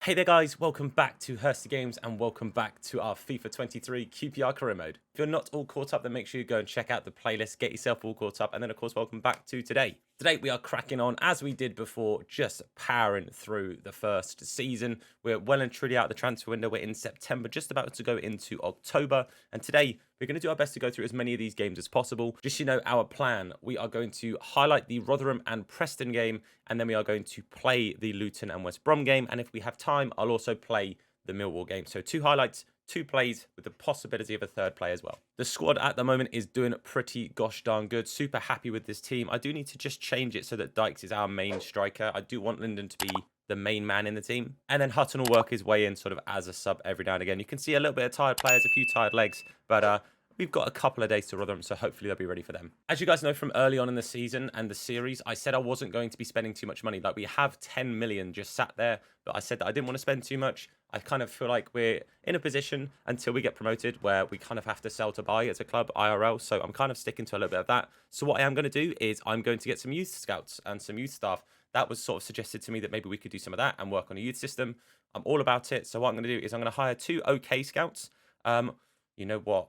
Hey there guys, welcome back to Hursty Games and welcome back to our FIFA 23 QPR career mode. If you're not all caught up, then make sure you go and check out the playlist, get yourself all caught up, and then of course welcome back to today. Today we are cracking on, as we did before, just powering through the first season. We're well and truly out of the transfer window. We're in September, just about to go into October, and today we're going to do our best to go through as many of these games as possible. Just so you know, our plan, we are going to highlight the Rotherham and Preston game, and then we are going to play the Luton and West Brom game. And if we have time, I'll also play the Millwall game. So 2 highlights, 2 plays with the possibility of a 3rd play as well. The squad at the moment is doing pretty gosh darn good. Super happy with this team. I do need to just change it so that Dykes is our main striker. I do want Linden to be the main man in the team. And then Hutton will work his way in sort of as a sub every now and again. You can see a little bit of tired players, a few tired legs, but we've got a couple of days to Rotherham, so hopefully they'll be ready for them. As you guys know from early on in the season and the series, I said I wasn't going to be spending too much money. Like, we have 10 million just sat there, but I said that I didn't want to spend too much. I kind of feel like we're in a position until we get promoted where we kind of have to sell to buy as a club, IRL. So I'm kind of sticking to a little bit of that. So what I am going to do is I'm going to get some youth scouts and some youth staff. That was sort of suggested to me that maybe we could do some of that and work on a youth system. I'm all about it. So what I'm going to do is I'm going to hire 2 OK scouts. You know what?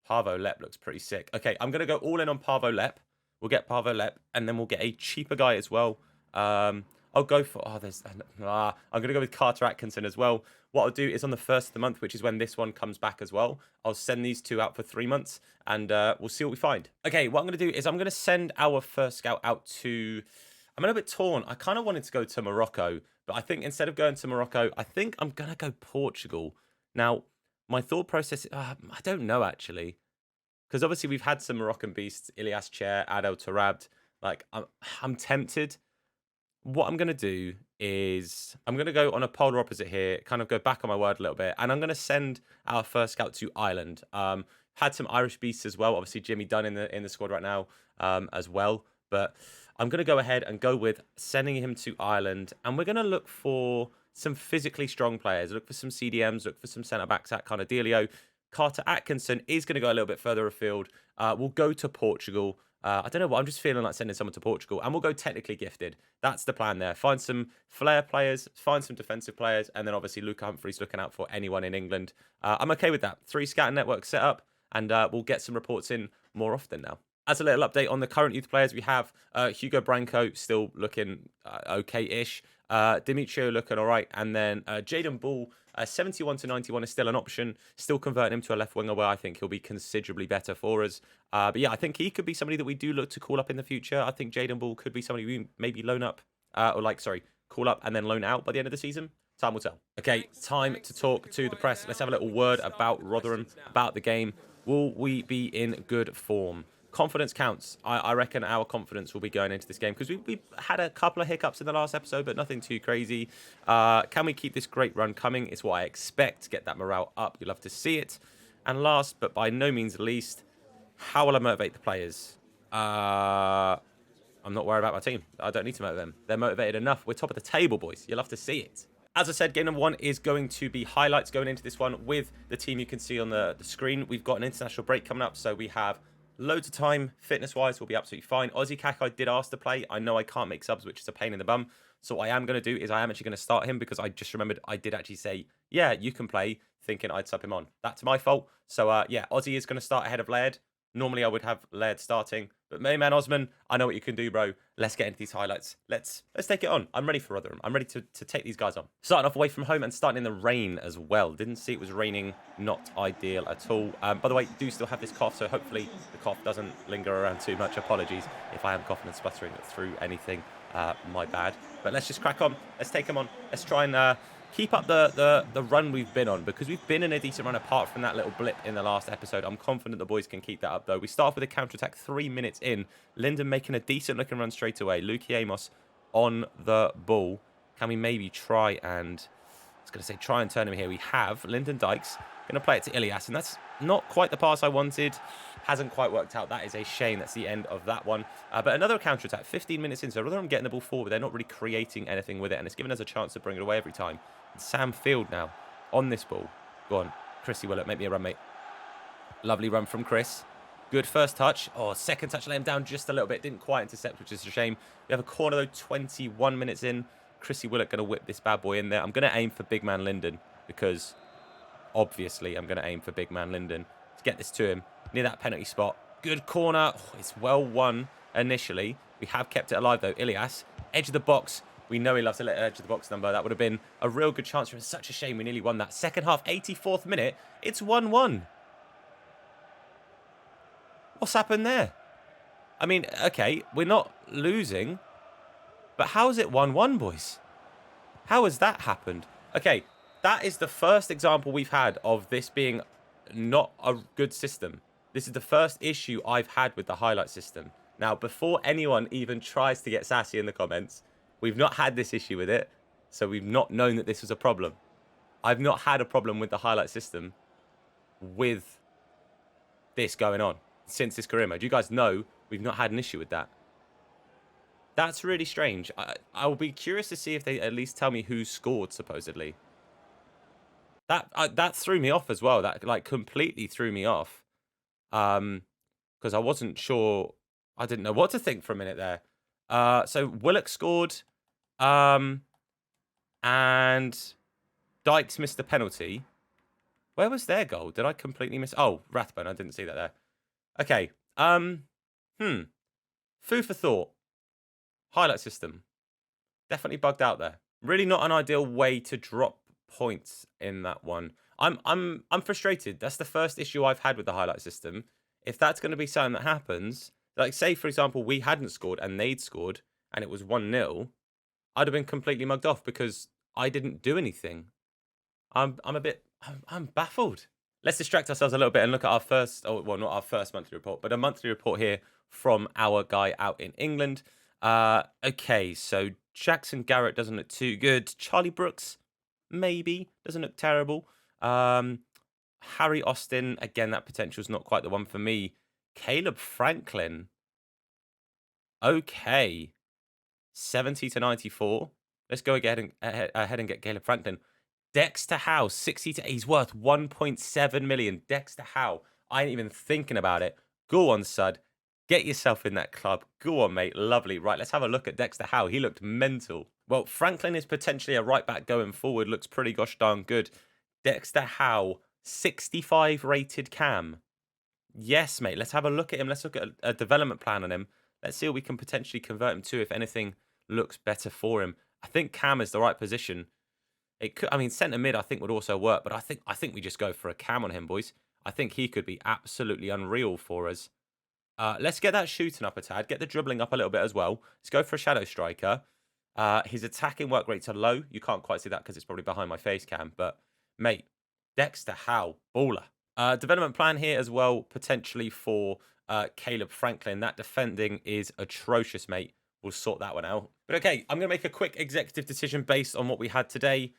Parvo Lep looks pretty sick. Okay, I'm going to go all in on Parvo Lep. We'll get Parvo Lep, and then we'll get a cheaper guy as well. I'll go for... I'm going to go with Carter Atkinson as well. What I'll do is on the 1st of the month, which is when this one comes back as well, I'll send these 2 out for 3 months, and we'll see what we find. Okay, what I'm going to do is I'm going to send our first scout out to... I'm a little bit torn. I kind of wanted to go to Morocco, but I think instead of going to Morocco, I think I'm going to go Portugal. Now, my thought process... I don't know, actually. Because obviously we've had some Moroccan beasts, Ilyas Chair, Adel Tarabt. Like, I'm tempted. What I'm going to do is I'm going to go on a polar opposite here, kind of go back on my word a little bit, and I'm going to send our first scout to Ireland. Had some Irish beasts as well. Obviously, Jimmy Dunn in the squad right now as well. But I'm going to go ahead and go with sending him to Ireland, and we're going to look for some physically strong players. Look for some CDMs, look for some centre-backs, that kind of dealio. Carter Atkinson is going to go a little bit further afield. We'll go to Portugal. I don't know what, I'm just feeling like sending someone to Portugal. And we'll go technically gifted. That's the plan there. Find some flair players, find some defensive players, and then obviously Luca Humphreys looking out for anyone in England. I'm okay with that. 3 scouting networks set up, and we'll get some reports in more often now. As a little update on the current youth players, we have Hugo Branco still looking okay-ish. Demetrio looking all right. And then Jaden Ball, 71 to 91 is still an option. Still converting him to a left winger where I think he'll be considerably better for us. But yeah, I think he could be somebody that we do look to call up in the future. I think Jaden Ball could be somebody we maybe loan up, call up and then loan out by the end of the season. Time will tell. Okay, time to talk to the press. Let's have a little word about Rotherham, about the game. Will we be in good form? Confidence counts. I reckon our confidence will be going into this game because we had a couple of hiccups in the last episode, but nothing too crazy. Can we keep this great run coming? It's what I expect. Get that morale up. You'll love to see it. And last, but by no means least, how will I motivate the players? I'm not worried about my team. I don't need to motivate them. They're motivated enough. We're top of the table, boys. You'll love to see it. As I said, game number 1 is going to be highlights going into this one with the team you can see on the screen. We've got an international break coming up, so we have loads of time, fitness-wise, will be absolutely fine. Aussie Cack, I did ask to play. I know I can't make subs, which is a pain in the bum. So what I am going to do is I am actually going to start him because I just remembered I did actually say, yeah, you can play, thinking I'd sub him on. That's my fault. So, yeah, Aussie is going to start ahead of Laird. Normally, I would have Laird starting. But, main man Osman, I know what you can do, bro. Let's get into these highlights. Let's take it on. I'm ready for Rotherham. I'm ready to take these guys on. Starting off away from home and starting in the rain as well. Didn't see it was raining. Not ideal at all. By the way, do still have this cough, so hopefully the cough doesn't linger around too much. Apologies if I am coughing and spluttering through anything. My bad. But let's just crack on. Let's take them on. Let's try and keep up the run we've been on, because we've been in a decent run apart from that little blip in the last episode. I'm confident the boys can keep that up, though. We start off with a counter-attack 3 minutes in. Linden making a decent-looking run straight away. Luki Amos on the ball. Can we maybe try and... I was going to say try and turn him here. We have Lyndon Dykes. Going to play it to Ilyas, and that's not quite the pass I wanted. Hasn't quite worked out. That is a shame. That's the end of that one. But another counter-attack, 15 minutes in. So rather than getting the ball forward, they're not really creating anything with it, and it's given us a chance to bring it away every time. And Sam Field now on this ball. Go on, Chrissy Willett, make me a run, mate. Lovely run from Chris. Good first touch. Oh, second touch let him down just a little bit. Didn't quite intercept, which is a shame. We have a corner, though, 21 minutes in. Chrissy Willett going to whip this bad boy in there. I'm going to aim for big man Linden because obviously I'm going to aim for big man Linden to get this to him near that penalty spot. Good corner. Oh, it's well won initially. We have kept it alive though. Ilias, edge of the box. We know he loves the edge of the box number. That would have been a real good chance for him. Such a shame we nearly won that. Second half, 84th minute. It's 1-1. What's happened there? I mean, okay, we're not losing. But how is it 1-1, boys? How has that happened? Okay, that is the first example we've had of this being not a good system. This is the first issue I've had with the highlight system. Now, before anyone even tries to get sassy in the comments, we've not had this issue with it, so we've not known that this was a problem. I've not had a problem with the highlight system with this going on since this career mode. You guys know we've not had an issue with that. That's really strange. I will be curious to see if they at least tell me who scored, supposedly. That threw me off as well. That, like, completely threw me off. Because I wasn't sure. I didn't know what to think for a minute there. So Willock scored. And Dykes missed the penalty. Where was their goal? Did I completely miss? Oh, Rathbone. I didn't see that there. Okay. Food for thought. Highlight system. Definitely bugged out there. Really not an ideal way to drop points in that one. I'm frustrated. That's the first issue I've had with the highlight system. If that's going to be something that happens, like say for example we hadn't scored and they'd scored and it was 1-0, I'd have been completely mugged off because I didn't do anything. I'm baffled. Let's distract ourselves a little bit and look at our first, well, not our first monthly report, but a monthly report here from our guy out in England. Okay, so Jackson Garrett doesn't look too good. Charlie Brooks, maybe, doesn't look terrible. Harry Austin, again, that potential's not quite the one for me. Caleb Franklin, okay, 70 to 94. Let's go ahead and get Caleb Franklin. Dexter Howe, 60 to 8. He's worth 1.7 million. Dexter Howe, I ain't even thinking about it. Go on, Sud. Get yourself in that club. Go on, mate. Lovely. Right, let's have a look at Dexter Howe. He looked mental. Well, Franklin is potentially a right back going forward. Looks pretty gosh darn good. Dexter Howe, 65 rated cam. Yes, mate. Let's have a look at him. Let's look at a development plan on him. Let's see what we can potentially convert him to if anything looks better for him. I think cam is the right position. It could, I mean, centre mid I think would also work, but I think we just go for a cam on him, boys. I think he could be absolutely unreal for us. Let's get that shooting up a tad. Get the dribbling up a little bit as well. Let's go for a shadow striker. His attacking work rates are low. You can't quite see that because it's probably behind my face cam. But, mate, Dexter Howe, baller. Development plan here as well, potentially for Caleb Franklin. That defending is atrocious, mate. We'll sort that one out. But, okay, I'm going to make a quick executive decision based on what we had today.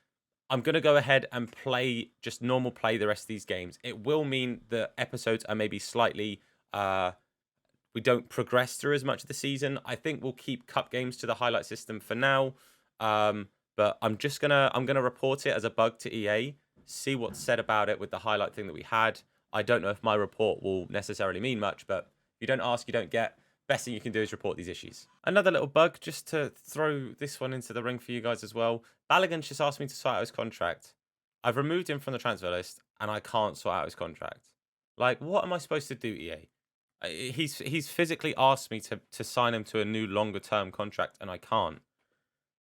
I'm going to go ahead and play just normal play the rest of these games. It will mean the episodes are maybe slightly... we don't progress through as much of the season. I think we'll keep cup games to the highlight system for now. But I'm gonna report it as a bug to EA, see what's said about it with the highlight thing that we had. I don't know if my report will necessarily mean much, but if you don't ask, you don't get. Best thing you can do is report these issues. Another little bug, just to throw this one into the ring for you guys as well. Balogun's just asked me to sort out his contract. I've removed him from the transfer list, and I can't sort out his contract. Like, what am I supposed to do, EA? He's physically asked me to sign him to a new longer term contract, and I can't.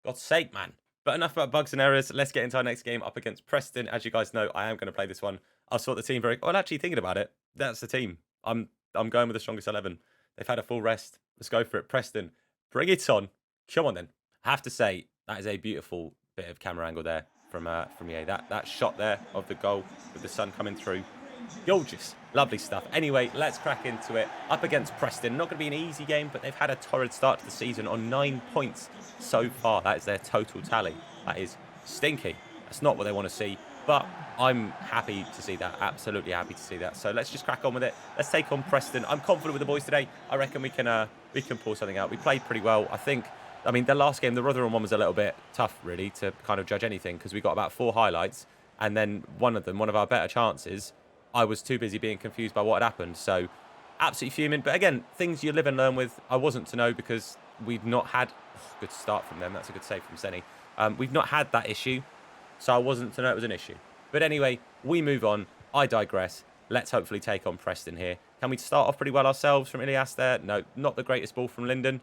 God's sake, man. But enough about bugs and errors. Let's get into our next game up against Preston. As you guys know, I am going to play this one. I'll sort the team very... Well, actually, thinking about it, that's the team. I'm going with the strongest 11. They've had a full rest. Let's go for it. Preston, bring it on. Come on, then. I have to say, that is a beautiful bit of camera angle there from EA. That shot there of the goal with the sun coming through. Gorgeous. Lovely stuff. Anyway, let's crack into it. Up against Preston. Not going to be an easy game, but they've had a torrid start to the season on 9 points so far. That is their total tally. That is stinky. That's not what they want to see, but I'm happy to see that. Absolutely happy to see that. So let's just crack on with it. Let's take on Preston. I'm confident with the boys today. I reckon we can pull something out. We played pretty well. I mean, the last game, the Rotherham one was a little bit tough, really, to kind of judge anything because we got about 4 highlights, and then one of our better chances, I was too busy being confused by what had happened. So absolutely fuming. But again, things you live and learn with. I wasn't to know because we've not had... good start from them. That's a good save from Senny. We've not had that issue, so I wasn't to know it was an issue. But anyway, we move on. I digress. Let's hopefully take on Preston here. Can we start off pretty well ourselves from Ilias there? No, not the greatest ball from Linden.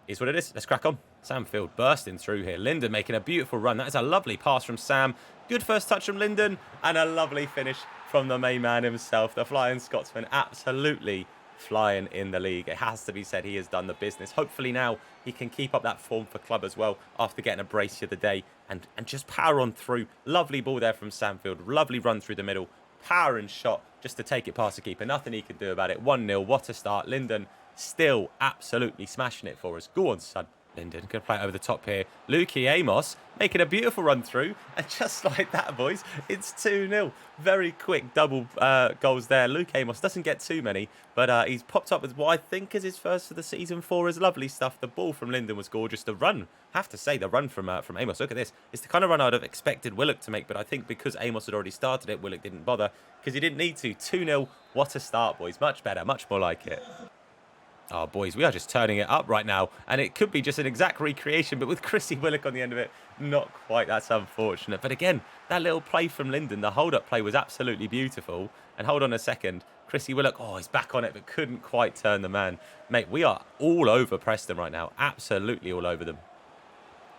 Is what it is. Let's crack on. Sam Field bursting through here. Linden making a beautiful run. That is a lovely pass from Sam. Good first touch from Linden. And a lovely finish from the main man himself. The Flying Scotsman absolutely flying in the league. It has to be said he has done the business. Hopefully now he can keep up that form for club as well after getting a brace the other day. And just power on through. Lovely ball there from Sam Field. Lovely run through the middle. Power and shot just to take it past the keeper. Nothing he can do about it. 1-0. What a start. Linden still absolutely smashing it for us. Go on, son. Linden going to play it over the top here. Lukey Amos making a beautiful run through. And just like that, boys, it's 2-0. Very quick double goals there. Luke Amos doesn't get too many, but he's popped up with what I think is his first of the season for us. Lovely stuff. The ball from Linden was gorgeous. The run, I have to say, the run from Amos. Look at this. It's the kind of run I'd have expected Willock to make, but I think because Amos had already started it, Willock didn't bother because he didn't need to. 2-0. What a start, boys. Much better. Much more like it. Oh, boys, we are just turning it up right now. And it could be just an exact recreation, but with Chrissy Willock on the end of it, not quite. That's unfortunate. But again, that little play from Linden, the hold-up play was absolutely beautiful. And hold on a second. Chrissy Willock, oh, he's back on it, but couldn't quite turn the man. Mate, we are all over Preston right now. Absolutely all over them.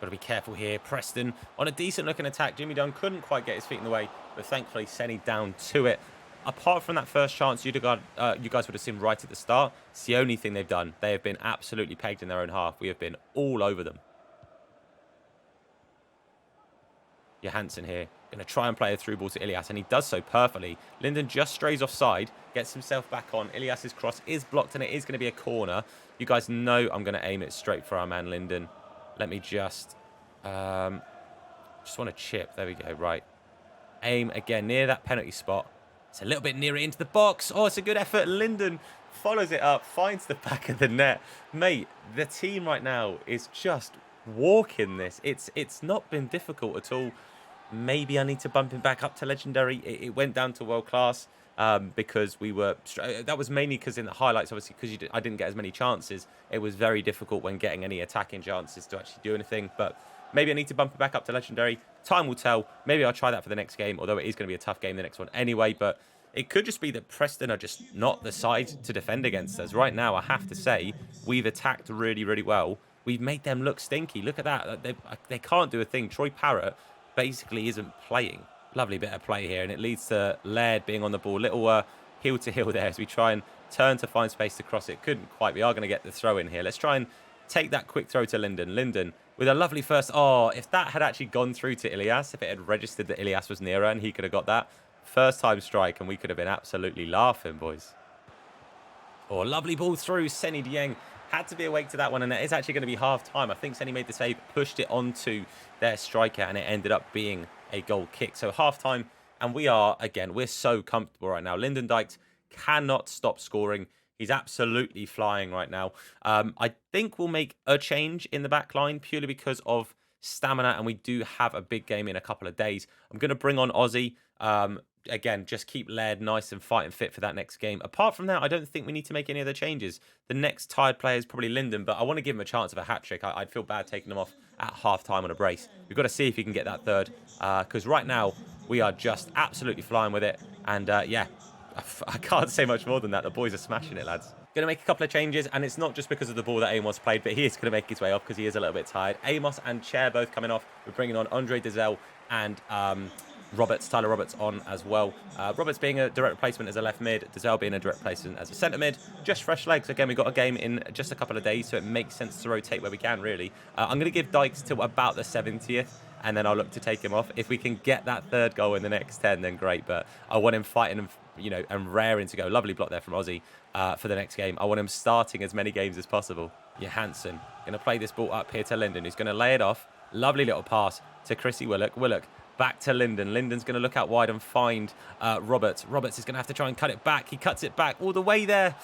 Got to be careful here. Preston on a decent-looking attack. Jimmy Dunn couldn't quite get his feet in the way, but thankfully Senny down to it. Apart from that first chance, you guys would have seen right at the start. It's the only thing they've done. They have been absolutely pegged in their own half. We have been all over them. Johansson here. Going to try and play a through ball to Ilias, and he does so perfectly. Linden just strays offside, gets himself back on. Ilias's cross is blocked, and it is going to be a corner. You guys know I'm going to aim it straight for our man Linden. Let me just want to chip. There we go. Right. Aim again near that penalty spot. It's a little bit nearer into the box. Oh, it's a good effort. Linden follows it up, finds the back of the net. Mate, the team right now is just walking this. It's not been difficult at all. Maybe I need to bump him back up to legendary. It went down to world class because we were... That was mainly because in the highlights, obviously, because I didn't get as many chances. It was very difficult when getting any attacking chances to actually do anything. But maybe I need to bump it back up to legendary. Time will tell. Maybe I'll try that for the next game, although it is going to be a tough game, the next one anyway. But it could just be that Preston are just not the side to defend against us. Right now, I have to say, we've attacked really, really well. We've made them look stinky. Look at that. They can't do a thing. Troy Parrott basically isn't playing. Lovely bit of play here, and it leads to Laird being on the ball. Little heel to heel there as we try and turn to find space to cross it. Couldn't quite. We are going to get the throw in here. Let's try and take that quick throw to Linden. Linden with a lovely first... Oh, if that had actually gone through to Ilias, if it had registered that Ilias was nearer and he could have got that first time strike, and we could have been absolutely laughing, boys. Oh, lovely ball through. Senny Dieng had to be awake to that one, and it is actually going to be half-time. I think Senny made the save, pushed it onto their striker, and it ended up being a goal kick. So half-time, and we are, again, we're so comfortable right now. Lyndon Dykes cannot stop scoring. He's absolutely flying right now. I think we'll make a change in the back line purely because of stamina, and we do have a big game in a couple of days. I'm going to bring on Ozzy. Again, just keep Laird nice and fighting fit for that next game. Apart from that, I don't think we need to make any other changes. The next tired player is probably Linden, but I want to give him a chance of a hat-trick. I'd feel bad taking him off at half-time on a brace. We've got to see if he can get that third, because right now we are just absolutely flying with it. And yeah, I can't say much more than that. The boys are smashing it, lads. Going to make a couple of changes, and it's not just because of the ball that Amos played, but he is going to make his way off because he is a little bit tired. Amos and Chair both coming off. We're bringing on Andre Dizelle and Tyler Roberts on as well. Roberts being a direct replacement as a left mid, Dizelle being a direct replacement as a centre mid. Just fresh legs. Again, we've got a game in just a couple of days, so it makes sense to rotate where we can, really. I'm going to give Dykes till about the 70th, and then I'll look to take him off. If we can get that third goal in the next 10, then great, but I want him fighting and, you know, and raring to go. Lovely block there from Ozzy for the next game. I want him starting as many games as possible. Johansson going to play this ball up here to Linden, who's going to lay it off. Lovely little pass to Chrissy Willock. Willock back to Linden. Linden's going to look out wide and find Roberts. Roberts is going to have to try and cut it back. He cuts it back all the way there.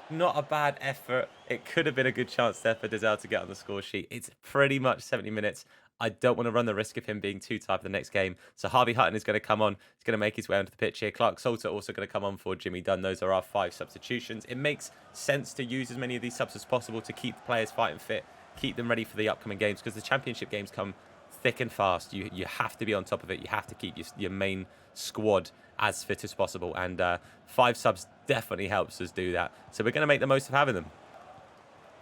Not a bad effort. It could have been a good chance there for Dizelle to get on the score sheet. It's pretty much 70 minutes. I don't want to run the risk of him being too tired for the next game. So Harvey Hutton is going to come on. He's going to make his way onto the pitch here. Clark Salter also going to come on for Jimmy Dunn. Those are our 5 substitutions. It makes sense to use as many of these subs as possible to keep the players fighting fit, keep them ready for the upcoming games, because the championship games come thick and fast. You have to be on top of it. You have to keep your main squad as fit as possible. And 5 subs definitely helps us do that. So we're going to make the most of having them.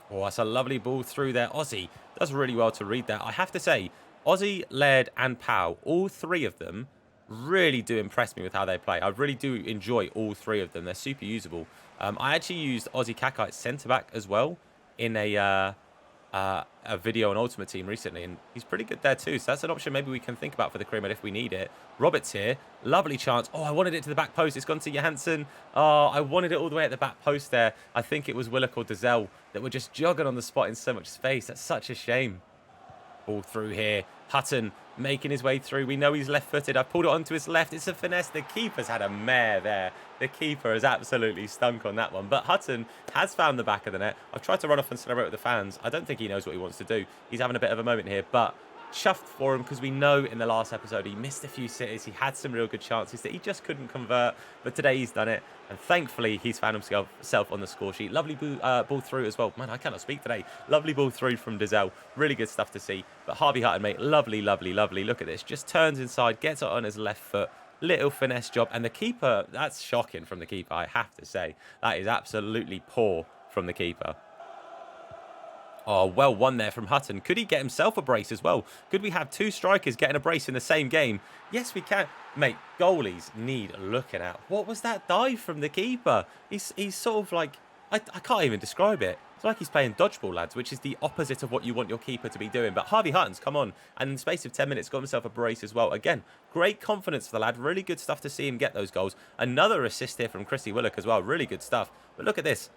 Oh, that's a lovely ball through there. Ozzy does really well to read that. I have to say, Ozzy, Laird and Powell, all 3 of them really do impress me with how they play. I really do enjoy all 3 of them. They're super usable. I actually used Ozzy Kakai centre-back as well in a video on Ultimate Team recently, and he's pretty good there too. So that's an option maybe we can think about for the career mode if we need it. Roberts here, lovely chance. Oh, I wanted it to the back post. It's gone to Johansson. Oh, I wanted it all the way at the back post there. I think it was Willock or Dazelle that were just jogging on the spot in so much space. That's such a shame. Ball through here. Hutton making his way through. We know he's left-footed. I've pulled it onto his left. It's a finesse. The keeper's had a mare there. The keeper has absolutely stunk on that one. But Hutton has found the back of the net. I've tried to run off and celebrate with the fans. I don't think he knows what he wants to do. He's having a bit of a moment here, but chuffed for him because we know in the last episode he missed a few sitters. He had some real good chances that he just couldn't convert, but today he's done it, and thankfully he's found himself on the score sheet. Lovely ball through as well. Man, I cannot speak today. Lovely ball through from Dazelle. Really good stuff to see. But Harvey Hutton, mate, lovely, lovely, lovely. Look at this. Just turns inside, gets it on his left foot. Little finesse job. And the keeper, that's shocking from the keeper, I have to say. That is absolutely poor from the keeper. Oh, well won there from Hutton. Could he get himself a brace as well? Could we have 2 strikers getting a brace in the same game? Yes, we can. Mate, goalies need looking at. What was that dive from the keeper? He's sort of like, I can't even describe it. It's like he's playing dodgeball, lads, which is the opposite of what you want your keeper to be doing. But Harvey Hutton's come on, and in the space of 10 minutes, got himself a brace as well. Again, great confidence for the lad. Really good stuff to see him get those goals. Another assist here from Chrissy Willock as well. Really good stuff. But look at this.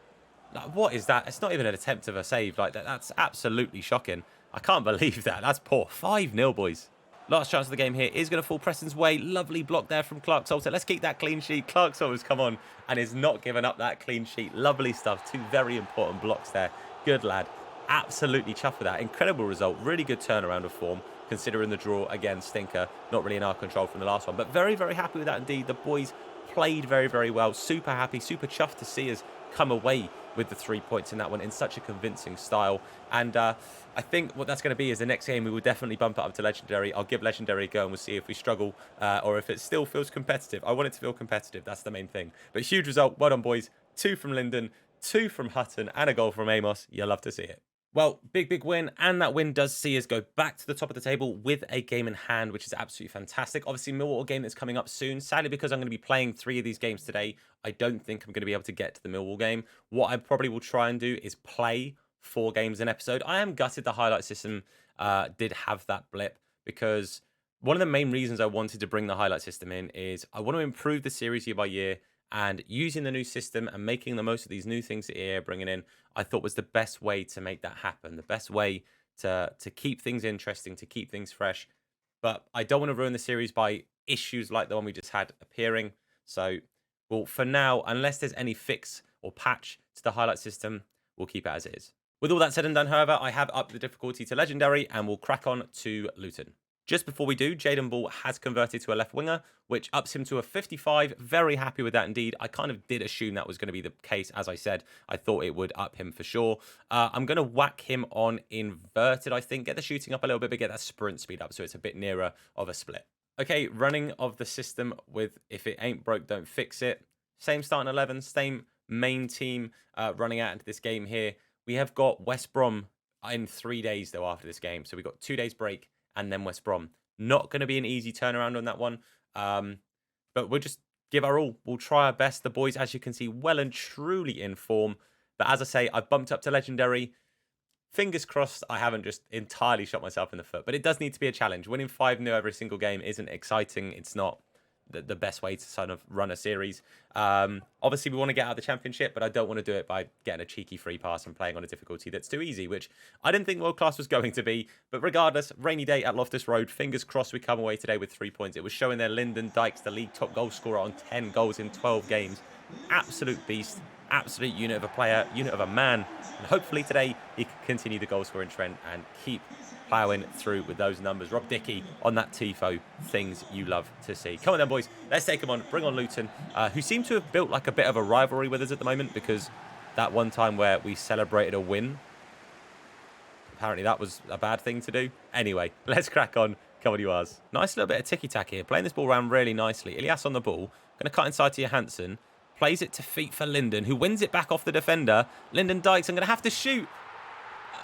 Like, what is that? It's not even an attempt of a save. Like that's absolutely shocking. I can't believe that. That's poor. 5-0, boys. Last chance of the game here is going to fall Preston's way. Lovely block there from Clark Salter. Let's keep that clean sheet. Clark Salter's come on and is not giving up that clean sheet. Lovely stuff. 2 very important blocks there. Good lad. Absolutely chuffed with that. Incredible result. Really good turnaround of form, considering the draw. Again, stinker. Not really in our control from the last one. But very, very happy with that indeed. The boys played very, very well. Super happy. Super chuffed to see us come away with the 3 points in that one in such a convincing style. And I think what that's going to be is the next game we will definitely bump it up to Legendary. I'll give Legendary a go and we'll see if we struggle or if it still feels competitive. I want it to feel competitive. That's the main thing. But huge result. Well done, boys. 2 from Linden, 2 from Hutton, and a goal from Amos. You'll love to see it. Well, big win, and that win does see us go back to the top of the table with a game in hand, which is absolutely fantastic. Obviously, Millwall game that's coming up soon. Sadly, because I'm going to be playing 3 of these games today, I don't think I'm going to be able to get to the Millwall game. What I probably will try and do is play 4 games an episode. I am gutted the highlight system did have that blip, because one of the main reasons I wanted to bring the highlight system in is I want to improve the series year by year. And using the new system and making the most of these new things that EA are bringing in, I thought was the best way to make that happen. The best way to keep things interesting, to keep things fresh. But I don't want to ruin the series by issues like the one we just had appearing. So, well, for now, unless there's any fix or patch to the highlight system, we'll keep it as it is. With all that said and done, however, I have upped the difficulty to Legendary and we'll crack on to Luton. Just before we do, Jaden Ball has converted to a left winger, which ups him to a 55. Very happy with that indeed. I kind of did assume that was going to be the case. As I said, I thought it would up him for sure. I'm going to whack him on inverted, I think. Get the shooting up a little bit, but get that sprint speed up so it's a bit nearer of a split. Okay, running of the system with if it ain't broke, don't fix it. Same starting 11, same main team running out into this game here. We have got West Brom in 3 days, though, after this game. So we've got 2 days break. And then West Brom. Not going to be an easy turnaround on that one. But we'll just give our all. We'll try our best. The boys, as you can see, well and truly in form. But as I say, I've bumped up to Legendary. Fingers crossed I haven't just entirely shot myself in the foot. But it does need to be a challenge. Winning 5-0 every single game isn't exciting. It's not the best way to sort of run a series. Obviously, we want to get out of the Championship, but I don't want to do it by getting a cheeky free pass and playing on a difficulty that's too easy, which I didn't think World Class was going to be. But regardless, rainy day at Loftus Road. Fingers crossed we come away today with 3 points. It was showing there Lyndon Dykes, the league top goal scorer on 10 goals in 12 games. Absolute beast. Absolute unit of a player, unit of a man. And hopefully today he can continue the goal scoring trend and keep ploughing through with those numbers. Rob Dickey on that tifo, things you love to see. Come on then, boys, let's take them on, bring on Luton, who seem to have built like a bit of a rivalry with us at the moment, because that one time where we celebrated a win, Apparently that was a bad thing to do. Anyway, let's crack on. Come on, you Ars. Nice little bit of ticky-tack here. Playing this ball around really nicely. Ilyas on the ball. Going to cut inside to Johansson. Plays it to feet for Linden, who wins it back off the defender. Lyndon Dykes, I'm going to have to shoot.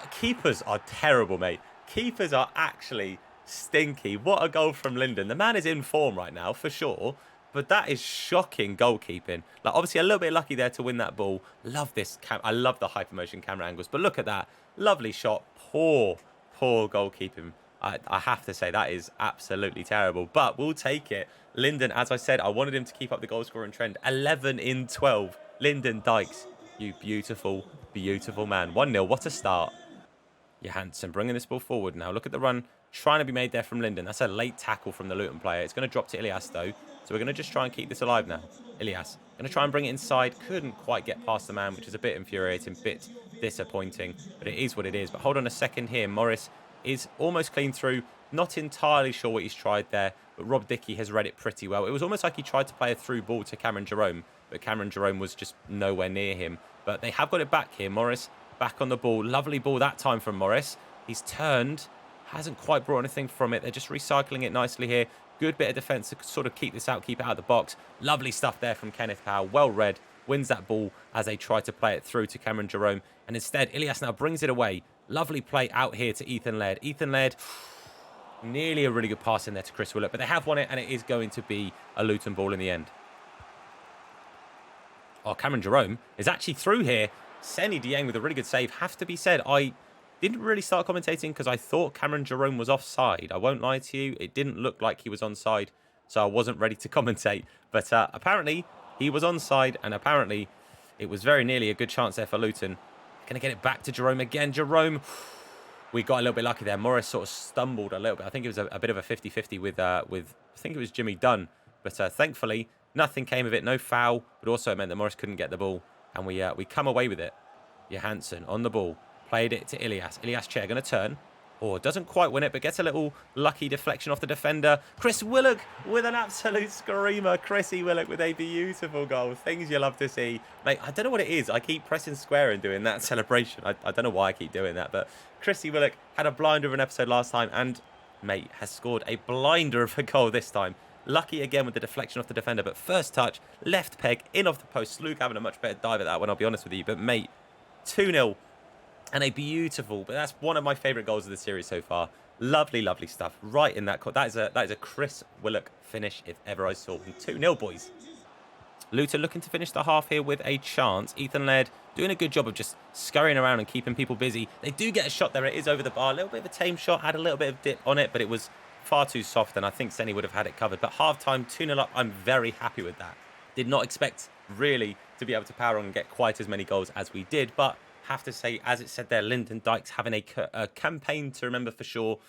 Keepers are terrible, mate. Keepers are actually stinky. What a goal from Linden. The man is in form right now, for sure. But that is shocking goalkeeping. Like, obviously, a little bit lucky there to win that ball. Love this. I love the hypermotion camera angles. But look at that. Lovely shot. Poor goalkeeping. I have to say, that is absolutely terrible. But we'll take it. Linden, as I said, I wanted him to keep up the goal scoring trend. 11 in 12. Lyndon Dykes, you beautiful, beautiful man. 1-0. What a start. Johansson bringing this ball forward now. Look at the run trying to be made there from Linden. That's a late tackle from the Luton player. It's going to drop to Ilyas, though. So we're going to just try and keep this alive now. Ilyas going to try and bring it inside. Couldn't quite get past the man, which is a bit infuriating, bit disappointing. But it is what it is. But hold on a second here. Morris is almost clean through. Not entirely sure what he's tried there. But Rob Dickey has read it pretty well. It was almost like he tried to play a through ball to Cameron Jerome. But Cameron Jerome was just nowhere near him. But they have got it back here. Morris back on the ball. Lovely ball that time from Morris. He's turned. Hasn't quite brought anything from it. They're just recycling it nicely here. Good bit of defence to sort of keep this out, keep it out of the box. Lovely stuff there from Kenneth Powell. Well read. Wins that ball as they try to play it through to Cameron Jerome. And instead, Ilyas now brings it away. Lovely play out here to Ethan Laird. Ethan Laird, nearly a really good pass in there to Chris Willett. But they have won it, and it is going to be a Luton ball in the end. Oh, Cameron Jerome is actually through here. Seny Dieng with a really good save. Have to be said, I didn't really start commentating because I thought Cameron Jerome was offside. I won't lie to you. It didn't look like he was onside, so I wasn't ready to commentate. But apparently, he was onside, and apparently, it was very nearly a good chance there for Luton. Going to get it back to Jerome again. Jerome, we got a little bit lucky there. Morris sort of stumbled a little bit. I think it was a bit of a 50-50 with I think it was Jimmy Dunn. But thankfully, nothing came of it. No foul, but also it meant that Morris couldn't get the ball. And we come away with it. Johansson on the ball. Played it to Ilyas. Ilyas Chair going to turn. Oh, doesn't quite win it, but gets a little lucky deflection off the defender. Chris Willock with an absolute screamer. Chrissy Willock with a beautiful goal. Things you love to see. Mate, I don't know what it is. I keep pressing square and doing that celebration. I don't know why I keep doing that, but Chrissy Willock had a blinder of an episode last time and, mate, has scored a blinder of a goal this time. Lucky again with the deflection off the defender, but first touch, left peg, in off the post. Slug having a much better dive at that one, I'll be honest with you. But, mate, 2-0. And a beautiful, but that's one of my favourite goals of the series so far. Lovely, lovely stuff. Right in that. That is a Chris Willock finish if ever I saw one. 2-0, boys. Luton looking to finish the half here with a chance. Ethan Laird doing a good job of just scurrying around and keeping people busy. They do get a shot there. It is over the bar. A little bit of a tame shot. Had a little bit of dip on it, but it was far too soft, and I think Seny would have had it covered. But half-time, 2-0 up. I'm very happy with that. Did not expect, really, to be able to power on and get quite as many goals as we did, but have to say, as it said there, Lyndon Dykes having a campaign to remember for sure.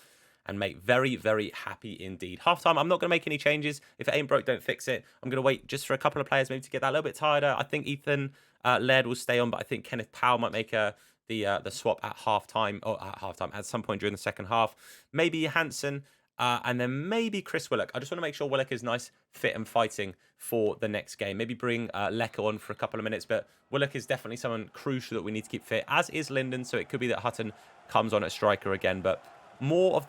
And, mate, very, very happy indeed. Half-time, I'm not going to make any changes. If it ain't broke, don't fix it. I'm going to wait just for a couple of players maybe to get that a little bit tighter. I think Ethan Laird will stay on, but I think Kenneth Powell might make the swap at half-time, or at half-time, at some point during the second half. Maybe Johansson, and then maybe Chris Willock. I just want to make sure Willock is nice, fit and fighting for the next game. Maybe bring Lecker on for a couple of minutes, but Willock is definitely someone crucial that we need to keep fit, as is Linden, so it could be that Hutton comes on at striker again, but more of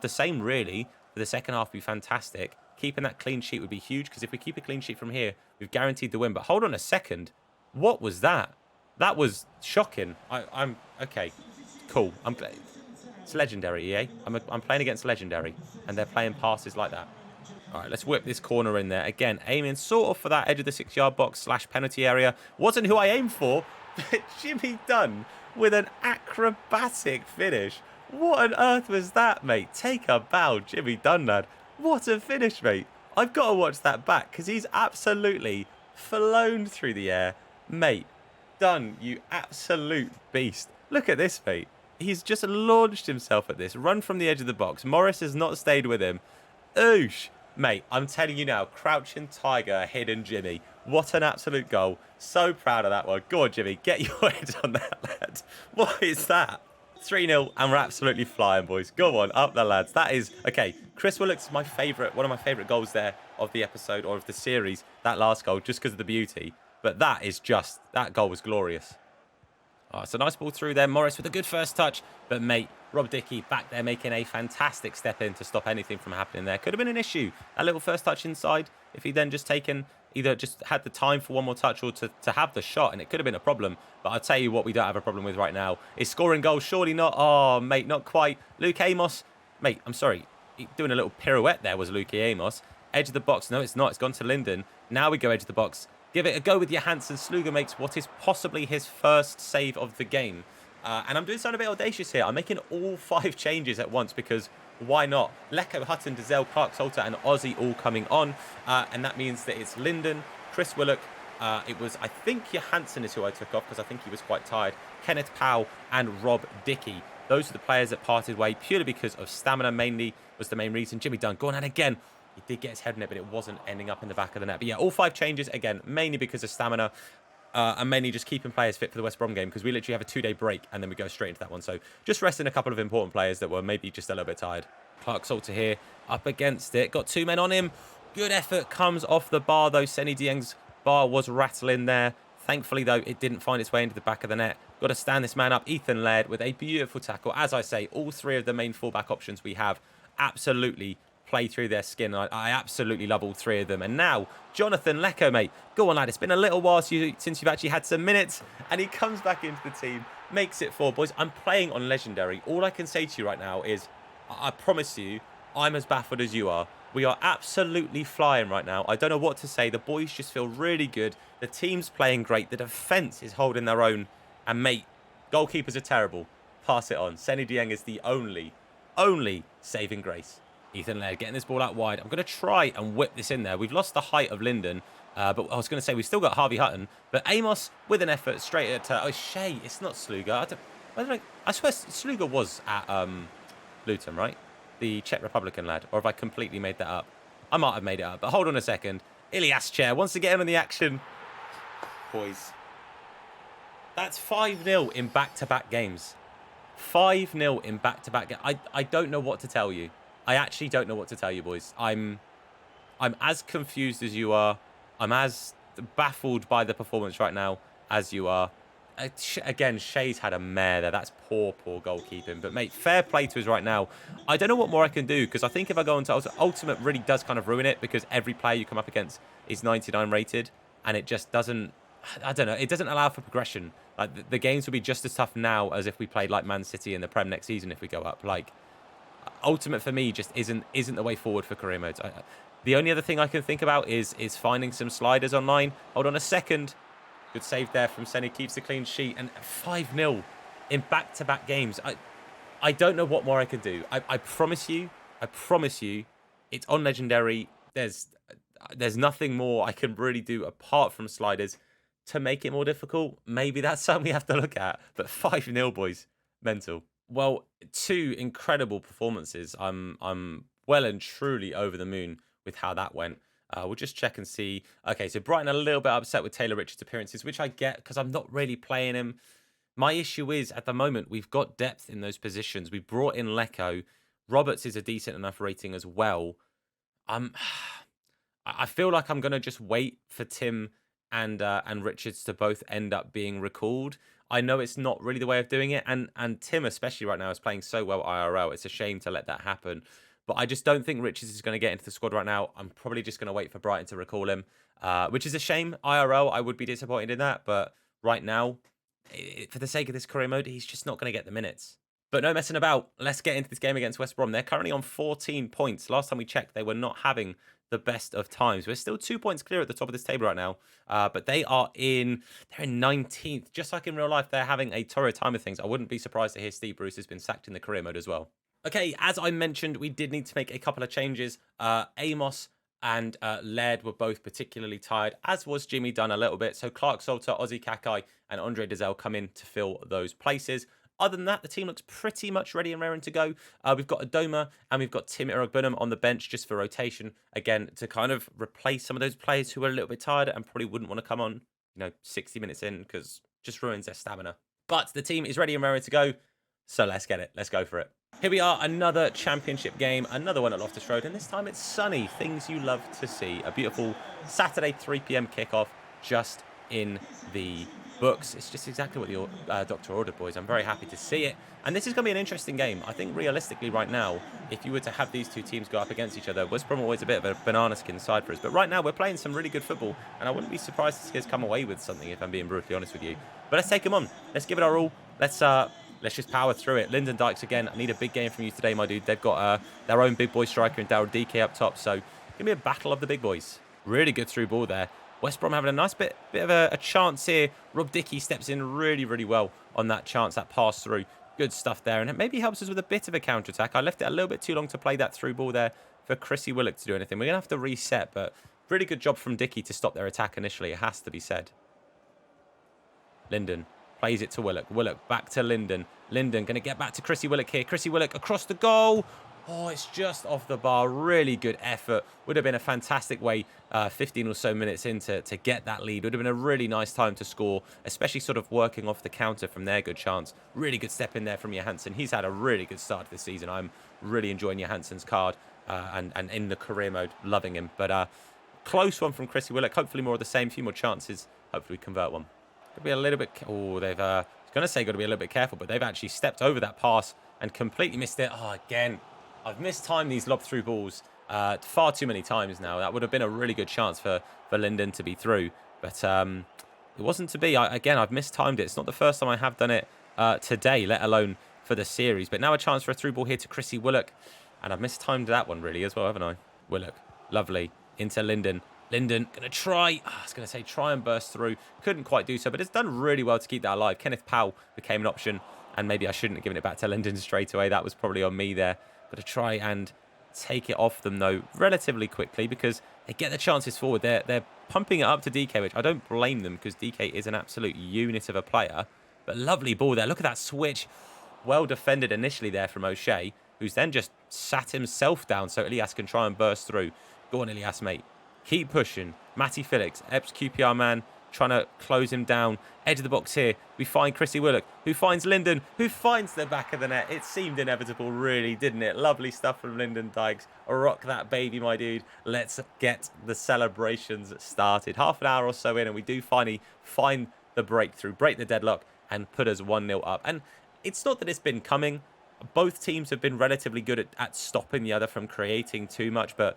the same, really. For the second half would be fantastic. Keeping that clean sheet would be huge, because if we keep a clean sheet from here, we've guaranteed the win. But hold on a second. What was that? That was shocking. I'm okay. Cool. It's legendary, EA. I'm playing against legendary, and they're playing passes like that. All right, let's whip this corner in there. Again, aiming sort of for that edge of the 6-yard box / penalty area. Wasn't who I aimed for, but Jimmy Dunn with an acrobatic finish. What on earth was that, mate? Take a bow, Jimmy Dunn, lad. What a finish, mate. I've got to watch that back, because he's absolutely flown through the air. Mate, Dunn, you absolute beast. Look at this, mate. He's just launched himself at this. Run from the edge of the box. Morris has not stayed with him. Oosh. Mate, I'm telling you now, crouching tiger, hidden Jimmy. What an absolute goal. So proud of that one. Go on, Jimmy. Get your head on that, lad. What is that? 3-0, and we're absolutely flying, boys. Go on, up the lads. That is, okay, Chris Willock's my favourite, one of my favourite goals there of the episode, or of the series, that last goal, just because of the beauty. But that is just, that goal was glorious. Oh, it's a nice ball through there. Morris with a good first touch. But, mate, Rob Dickey back there making a fantastic step in to stop anything from happening there. Could have been an issue. A little first touch inside. If he then just taken, either just had the time for one more touch or to have the shot. And it could have been a problem. But I'll tell you what we don't have a problem with right now is scoring goals. Surely not. Oh, mate, not quite. Luke Amos. Mate, I'm sorry. Doing a little pirouette there was Luke Amos. Edge of the box. No, it's not. It's gone to Linden. Now we go edge of the box. Give it a go with Johansson. Sluga makes what is possibly his first save of the game. And I'm doing something a bit audacious here. I'm making all 5 changes at once because why not? Lecco, Hutton, Dazelle, Clark, Salter and Ozzy all coming on. And that means that it's Linden, Chris Willock. It was, I think, Johansson is who I took off because I think he was quite tired. Kenneth Powell and Rob Dickey. Those are the players that parted way purely because of stamina mainly was the main reason. Jimmy Dunn going on again. He did get his head in it, but it wasn't ending up in the back of the net. But yeah, all 5 changes, again, mainly because of stamina and mainly just keeping players fit for the West Brom game because we literally have a 2-day break and then we go straight into that one. So just resting a couple of important players that were maybe just a little bit tired. Clark Salter here up against it. Got 2 men on him. Good effort comes off the bar, though. Senny Dieng's bar was rattling there. Thankfully, though, it didn't find its way into the back of the net. Got to stand this man up. Ethan Laird with a beautiful tackle. As I say, all 3 of the main fullback options we have absolutely play through their skin. I absolutely love all 3 of them. And now, Jonathan Lecco, mate. Go on, lad. It's been a little while since you've actually had some minutes. And he comes back into the team. Makes it 4. Boys, I'm playing on Legendary. All I can say to you right now is, I promise you, I'm as baffled as you are. We are absolutely flying right now. I don't know what to say. The boys just feel really good. The team's playing great. The defence is holding their own. And, mate, goalkeepers are terrible. Pass it on. Senny Dieng is the only saving grace. Ethan Laird getting this ball out wide. I'm going to try and whip this in there. We've lost the height of Linden. But I was going to say we've still got Harvey Hutton. But Amos with an effort straight at... oh, Shea. It's not Sluga. I swear Sluga was at Luton, right? The Czech Republican lad. Or have I completely made that up? I might have made it up. But hold on a second. Ilias Chair wants to get in on the action. Boys. That's 5-0 in back-to-back games. 5-0 in back-to-back games. I don't know what to tell you. I actually don't know what to tell you, boys. I'm as confused as you are. I'm as baffled by the performance right now as you are. Again, Shea's had a mare there. That's poor goalkeeping. But, mate, fair play to us right now. I don't know what more I can do because I think if I go on to Ultimate really does kind of ruin it because every player you come up against is 99 rated and it just doesn't, I don't know, it doesn't allow for progression. Like, the games will be just as tough now as if we played like Man City in the Prem next season if we go up. Like, Ultimate for me just isn't the way forward for career modes. The only other thing I can think about is finding some sliders online. Hold on a second. Good save there from Senny. Keeps the clean sheet. And 5-0 in back-to-back games. I don't know what more I can do. I promise you, it's on Legendary. There's nothing more I can really do apart from sliders to make it more difficult. Maybe that's something we have to look at. But 5-0, boys. Mental. Well, 2 incredible performances. I'm well and truly over the moon with how that went. We'll just check and see. Okay, so Brighton a little bit upset with Taylor Richards' appearances, which I get because I'm not really playing him. My issue is, at the moment, we've got depth in those positions. We brought in Lecco. Roberts is a decent enough rating as well. I feel like I'm going to just wait for Tim and Richards to both end up being recalled. I know it's not really the way of doing it. And Tim, especially right now, is playing so well IRL. It's a shame to let that happen. But I just don't think Richards is going to get into the squad right now. I'm probably just going to wait for Brighton to recall him, which is a shame. IRL, I would be disappointed in that. But right now, for the sake of this career mode, he's just not going to get the minutes. But no messing about. Let's get into this game against West Brom. They're currently on 14 points. Last time we checked, they were not having the best of times. We're still 2 points clear at the top of this table right now. But they're in 19th. Just like in real life, they're having a torrid time of things. I wouldn't be surprised to hear Steve Bruce has been sacked in the career mode as well. Okay, as I mentioned, we did need to make a couple of changes. Amos and Laird were both particularly tired, as was Jimmy Dunn a little bit. So Clark Salter, Ozzy Kakai, and Andre Dazelle come in to fill those places. Other than that, the team looks pretty much ready and raring to go. We've got Adoma and we've got Tim Irogbunam on the bench just for rotation. Again, to kind of replace some of those players who are a little bit tired and probably wouldn't want to come on, 60 minutes in because just ruins their stamina. But the team is ready and raring to go. So let's get it. Let's go for it. Here we are, another championship game, another one at Loftus Road, and this time it's sunny, things you love to see. A beautiful Saturday 3 p.m. kickoff just in the books. It's just exactly what the doctor ordered, boys. I'm very happy to see it. And this is going to be an interesting game. I think realistically right now, if you were to have these two teams go up against each other, West Brom always a bit of a banana skin side for us. But right now, we're playing some really good football. And I wouldn't be surprised to see us come away with something, if I'm being brutally honest with you. But let's take them on. Let's give it our all. Let's just power through it. Lyndon Dykes again. I need a big game from you today, my dude. They've got their own big boy striker in Daryl DK up top. So give me a battle of the big boys. Really good through ball there. West Brom having a nice bit of a chance here. Rob Dickey steps in really, really well on that chance, that pass through. Good stuff there. And it maybe helps us with a bit of a counter-attack. I left it a little bit too long to play that through ball there for Chrissy Willock to do anything. We're going to have to reset, but really good job from Dickey to stop their attack initially. It has to be said. Lyndon plays it to Willock. Willock back to Lyndon. Lyndon going to get back to Chrissy Willock here. Chrissy Willock across the goal. Oh, it's just off the bar. Really good effort. Would have been a fantastic way 15 or so minutes in to get that lead. Would have been a really nice time to score, especially sort of working off the counter from their good chance. Really good step in there from Johansson. He's had a really good start this season. I'm really enjoying Johansson's card and in the career mode, loving him. But close one from Chrissy Willock. Hopefully more of the same. A few more chances. Hopefully we convert one. Got to be a little bit... Oh, they've... I was going to say got to be a little bit careful, but they've actually stepped over that pass and completely missed it. Oh, again... I've mistimed these lob through balls far too many times now. That would have been a really good chance for Lyndon to be through. But it wasn't to be. Again, I've mistimed it. It's not the first time I have done it today, let alone for the series. But now a chance for a through ball here to Chrissy Willock. And I've mistimed that one really as well, haven't I? Willock, lovely. Into Lyndon. Lyndon going to try. I was going to say try and burst through. Couldn't quite do so, but it's done really well to keep that alive. Kenneth Powell became an option. And maybe I shouldn't have given it back to Lyndon straight away. That was probably on me there. Got to try and take it off them, though, relatively quickly because they get the chances forward. They're pumping it up to DK, which I don't blame them because DK is an absolute unit of a player. But lovely ball there. Look at that switch. Well defended initially there from O'Shea, who's then just sat himself down so Elias can try and burst through. Go on, Elias, mate. Keep pushing. Matty Felix, Epps QPR man, trying to close him down. Edge of the box here. We find Chrissy Willock, who finds Lyndon, who finds the back of the net. It seemed inevitable, really, didn't it? Lovely stuff from Lyndon Dykes. Rock that baby, my dude. Let's get the celebrations started. Half an hour or so in, and we do finally find the breakthrough, break the deadlock, and put us 1-0 up. And it's not that it's been coming. Both teams have been relatively good at stopping the other from creating too much, but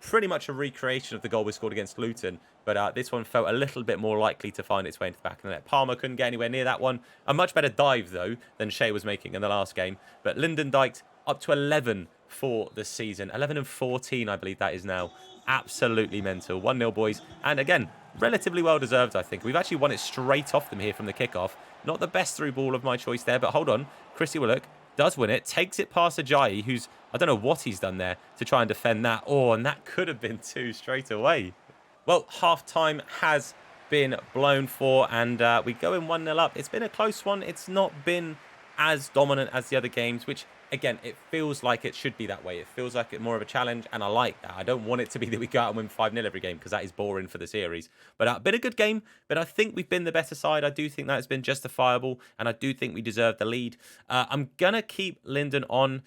pretty much a recreation of the goal we scored against Luton. But this one felt a little bit more likely to find its way into the back of the net. Palmer couldn't get anywhere near that one. A much better dive, though, than Shea was making in the last game. But Lyndon Dykes up to 11 for the season. 11 and 14, I believe that is now. Absolutely mental. 1-0, boys. And again, relatively well-deserved, I think. We've actually won it straight off them here from the kickoff. Not the best through ball of my choice there, but hold on. Chrissy Willock does win it, takes it past Ajayi, who's, I don't know what he's done there to try and defend that. Oh, and that could have been 2 straight away. Well, half-time has been blown for, and we go in 1-0 up. It's been a close one. It's not been as dominant as the other games, which, again, it feels like it should be that way. It feels like it's more of a challenge, and I like that. I don't want it to be that we go out and win 5-0 every game, because that is boring for the series. But been a good game, but I think we've been the better side. I do think that has been justifiable, and I do think we deserve the lead. I'm going to keep Lyndon on.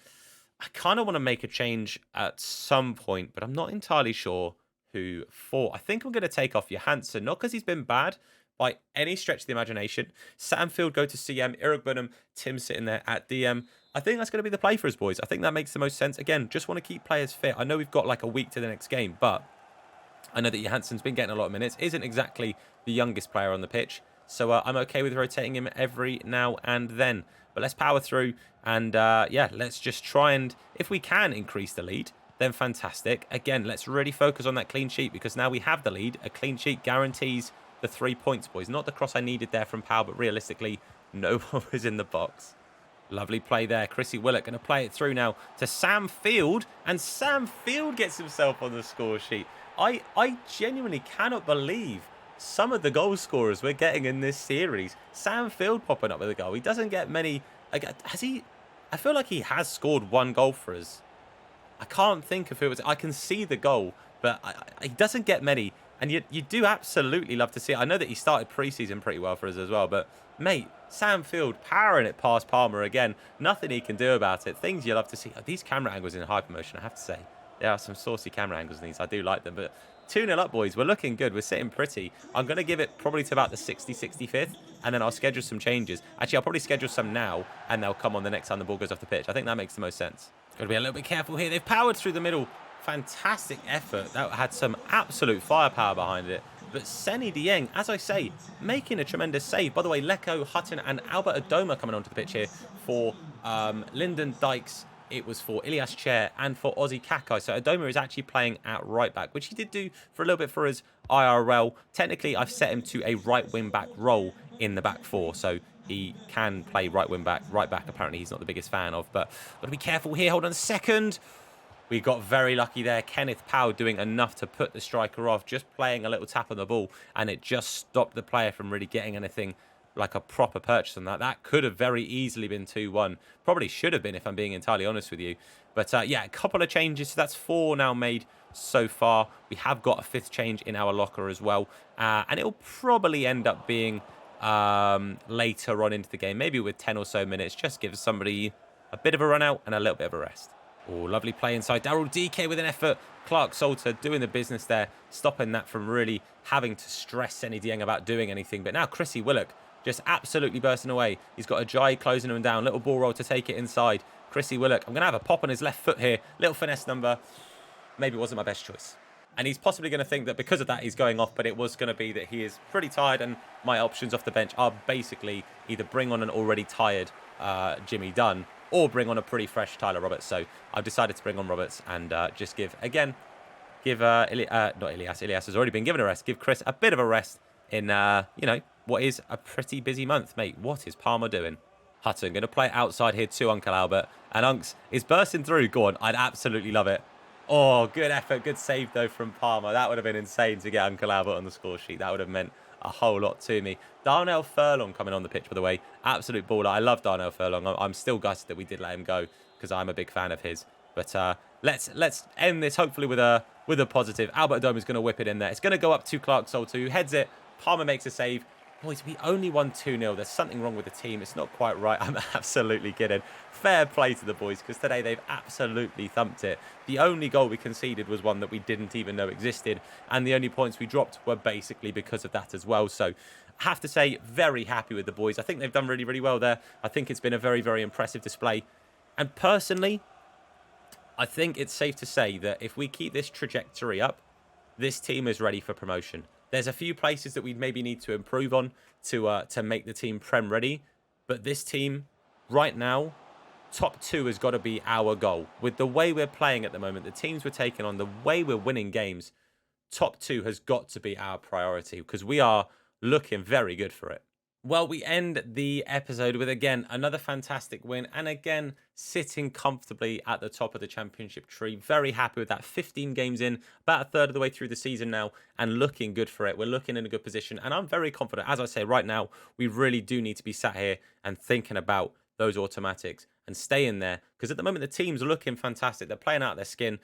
I kind of want to make a change at some point, but I'm not entirely sure who for. I think I'm going to take off Johansson, not because he's been bad by any stretch of the imagination. Samfield go to CM, Irugbenham, Tim sitting there at DM. I think that's going to be the play for us, boys. I think that makes the most sense. Again, just want to keep players fit. I know we've got like a week to the next game, but I know that Johansson's been getting a lot of minutes. Isn't exactly the youngest player on the pitch, so I'm okay with rotating him every now and then. But let's power through and, yeah, let's just try and, if we can increase the lead, then fantastic. Again, let's really focus on that clean sheet because now we have the lead. A clean sheet guarantees the 3 points, boys. Not the cross I needed there from Powell, but realistically, no one was in the box. Lovely play there. Chrissy Willock going to play it through now to Sam Field, and Sam Field gets himself on the score sheet. I genuinely cannot believe some of the goal scorers we're getting in this series. Sam Field popping up with a goal. He doesn't get many. Has he? I feel like he has scored 1 goal for us. I can't think of who it was. I can see the goal, but he doesn't get many. And you do absolutely love to see it. I know that he started pre-season pretty well for us as well, but mate, Sam Field powering it past Palmer again. Nothing he can do about it. Things you love to see. These camera angles in hypermotion, I have to say, There are some saucy camera angles in these. I do like them. But 2-0 up, boys. We're looking good. We're sitting pretty. I'm going to give it probably to about the 65th, and then I'll schedule some changes. Actually, I'll probably schedule some now, and they'll come on the next time the ball goes off the pitch. I think that makes the most sense. Got to be a little bit careful here. They've powered through the middle. Fantastic effort. That had some absolute firepower behind it. But Seny Dieng, as I say, making a tremendous save. By the way, Leko, Hutton and Albert Adoma coming onto the pitch here for Lyndon Dykes. It was for Ilias Chair and for Ozzy Kakai. So Adoma is actually playing at right back, which he did do for a little bit for his IRL. Technically, I've set him to a right wing back role in the back four. So he can play right wing back. Right back, apparently, he's not the biggest fan of. But got to be careful here. Hold on a second. We got very lucky there. Kenneth Powell doing enough to put the striker off, just playing a little tap on the ball, and it just stopped the player from really getting anything like a proper purchase on that. That could have very easily been 2-1. Probably should have been, if I'm being entirely honest with you. But yeah, a couple of changes. So that's 4 now made so far. We have got a 5th change in our locker as well. And it'll probably end up being later on into the game, maybe with 10 or so minutes. Just give somebody a bit of a run out and a little bit of a rest. Oh, lovely play inside. Daryl DK with an effort. Clark Salter doing the business there, stopping that from really having to stress Seny Dieng about doing anything. But now Chrissy Willock just absolutely bursting away. He's got Ajayi closing him down. Little ball roll to take it inside. Chrissy Willock. I'm going to have a pop on his left foot here. Little finesse number. Maybe it wasn't my best choice. And he's possibly going to think that because of that he's going off, but it was going to be that he is pretty tired and my options off the bench are basically either bring on an already tired Jimmy Dunn or bring on a pretty fresh Tyler Roberts. So I've decided to bring on Roberts and just give not Ilias. Ilias has already been given a rest. Give Chris a bit of a rest in, you know, what is a pretty busy month. Mate, what is Palmer doing? Hutton going to play outside here to Uncle Albert. And Unks is bursting through. Go on, I'd absolutely love it. Oh, good effort. Good save, though, from Palmer. That would have been insane to get Uncle Albert on the score sheet. That would have meant a whole lot to me. Darnell Furlong coming on the pitch, by the way. Absolute baller. I love Darnell Furlong. I'm still gutted that we did let him go because I'm a big fan of his. But let's end this hopefully with a positive. Albert Adoma is going to whip it in there. It's going to go up to Clark Salter, who heads it. Palmer makes a save. Boys, we only won 2-0. There's something wrong with the team. It's not quite right. I'm absolutely kidding. Fair play to the boys because today they've absolutely thumped it. The only goal we conceded was one that we didn't even know existed. And the only points we dropped were basically because of that as well. So I have to say, very happy with the boys. I think they've done really, really well there. I think it's been a very, very impressive display. And personally, I think it's safe to say that if we keep this trajectory up, this team is ready for promotion. There's a few places that we maybe need to improve on to make the team Prem ready. But this team, right now, top 2 has got to be our goal. With the way we're playing at the moment, the teams we're taking on, the way we're winning games, top 2 has got to be our priority because we are looking very good for it. Well, we end the episode with, again, another fantastic win. And again, sitting comfortably at the top of the championship tree. Very happy with that. 15 games in, about a third of the way through the season now, and looking good for it. We're looking in a good position. And I'm very confident. As I say, right now, we really do need to be sat here and thinking about those automatics and staying there. Because at the moment, the team's looking fantastic. They're playing out their skin.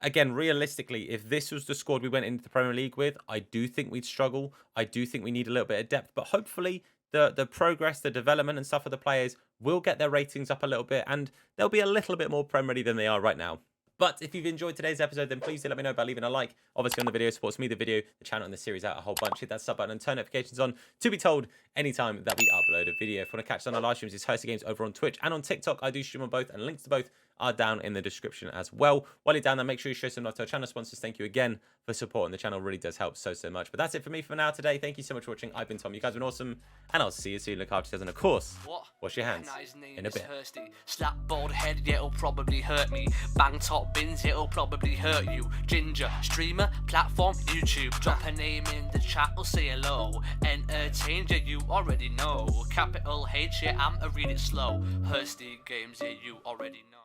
Again, realistically, if this was the squad we went into the Premier League with, I do think we'd struggle. I do think we need a little bit of depth. But hopefully, the progress, the development and stuff of the players will get their ratings up a little bit. And they'll be a little bit more Prem ready than they are right now. But if you've enjoyed today's episode, then please do let me know by leaving a like. Obviously, on the video, supports me, the video, the channel, and the series out a whole bunch. Hit that sub button and turn notifications on to be told anytime that we upload a video. If you want to catch us on our live streams, it's Hersey Games over on Twitch and on TikTok. I do stream on both, and links to both are down in the description as well. While you're down there, make sure you show some love to our channel sponsors. Thank you again for supporting the channel. Really does help so much. But that's it for me for now today. Thank you so much for watching. I've been Tom. You guys have been awesome, and I'll see you soon. Look after yourselves, and of course, wash your hands in a bit. Slap bald head, yeah, it'll probably hurt me. Bang top bins, it'll probably hurt you. Ginger, streamer, platform, YouTube. Drop a name in the chat, we'll say hello. Entertained, yeah, you already know. Capital H, yeah, I'm a read it slow. Hersey Games, yeah, you already know.